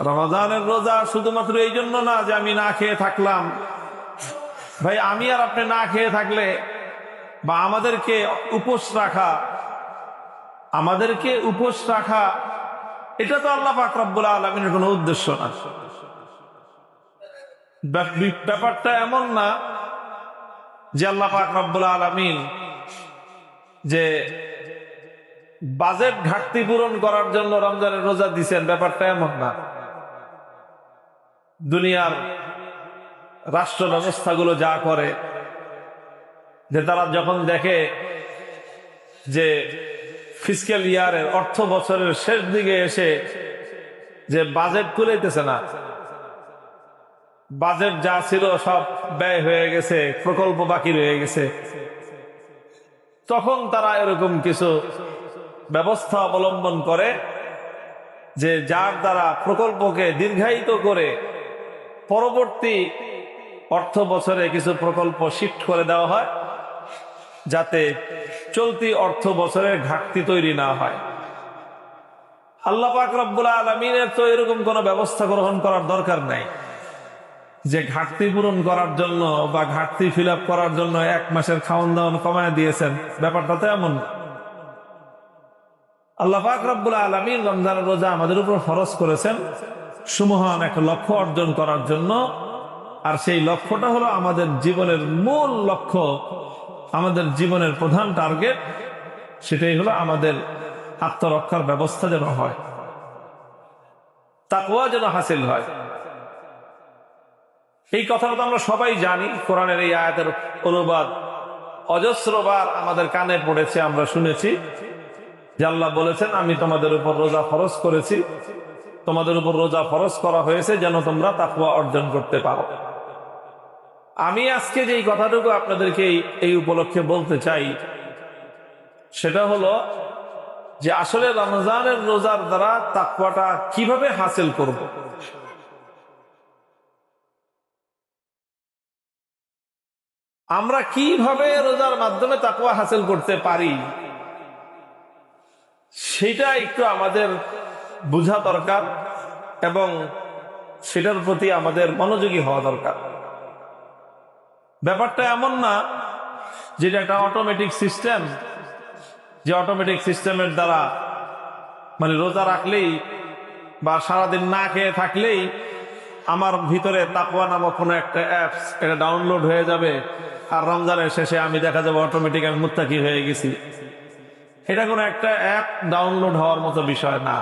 রমজানের রোজা শুধুমাত্র এই জন্য না যে আমি না খেয়ে থাকলাম। ভাই, আমি আর আপনি না খেয়ে থাকলে বা আমাদেরকে উপোস রাখা এটা তো আল্লাহ পাক রব্বুল আলামিনের কোনো উদ্দেশ্য না। ব্যাপারটা এমন না যে আল্লাহ পাক রব্বুল আলামিন যে বাজেট ঘাটতি পূরণ করার জন্য রমজানের রোজা দিচ্ছেন, ব্যাপারটা এমন না। দুনিয়ার রাষ্ট্র ব্যবস্থাগুলো যা করে, যে তারা যখন দেখে যে ফিসক্যাল ইয়ারের অর্থ বছরের শেষ দিকে এসে যে বাজেট কুলাইতেছে না, বাজেট যা ছিল সব ব্যয় হয়ে গেছে, প্রকল্প বাকি রয়ে গেছে, তখন তারা এরকম কিছু ব্যবস্থা অবলম্বন করে যে যার দ্বারা প্রকল্পকে দীর্ঘায়িত করে পরবর্তী অর্থ বছরে কিছু প্রকল্প শিফট করে দেওয়া হয়, যাতে চলতি অর্থ বছরের ঘাটতি তৈরি না হয়। আল্লাহ পাক রব্বুল আলামিনের তো এরকম কোনো ব্যবস্থা গ্রহণ করার দরকার নাই যে ঘাটতি পূরণ করার জন্য বা ঘাটতি ফিল আপ করার জন্য 1 মাসের খাওয়ান দাওয়ান কমায় দিয়েছেন। ব্যাপারটা তো এমন না। আল্লাহ পাক রব্বুল আলামিন রমজানের রোজা আমাদের উপর ফরজ করেছেন সুমহান এক লক্ষ্য অর্জন করার জন্য। আর সেই লক্ষ্যটা হলো আমাদের জীবনের মূল লক্ষ্য, আমাদের জীবনের প্রধান টার্গেট। সেটাই হলো আমাদের আত্মরক্ষার ব্যবস্থা যেন হয়, তাকওয়া যেন হাসিল হয়। এই কথাটা তো আমরা সবাই জানি। কোরআনের এই আয়াতের অনুবাদ অজস্রবার আমাদের কানে পড়েছে, আমরা শুনেছি যে আল্লাহ বলেছেন, আমি তোমাদের উপর রোজা ফরজ করেছি, তোমাদের উপর রোজা ফরজ করা হয়েছে যেন তোমরা তাকওয়া অর্জন করতে পারো। আমি আজকে যে কথাটুকু আপনাদেরকে এই উপলক্ষে বলতে চাই, সেটা হলো যে আসলে রমজানের রোজার দ্বারা তাকওয়াটা কিভাবে হাসিল করব। আমরা কিভাবে রোজার মাধ্যমে তাকওয়া হাসিল করতে পারি, সেটা একটু আমাদের বোঝা দরকার এবং সেটার প্রতি আমাদের মনোযোগী হওয়া দরকার। ব্যাপারটা এমন না যেটা একটা অটোমেটিক সিস্টেম, যে অটোমেটিক সিস্টেমের দ্বারা মানে রোজা রাখলেই বা সারাদিন না খেয়ে থাকলেই আমার ভিতরে তাকওয়া নামক কোনো একটা অ্যাপস এটা ডাউনলোড হয়ে যাবে, আর রমজানের শেষে আমি দেখা যাবে অটোমেটিক আমি মুত্তাকি হয়ে গেছি। এটা কোনো একটা অ্যাপ ডাউনলোড হওয়ার মতো বিষয় না।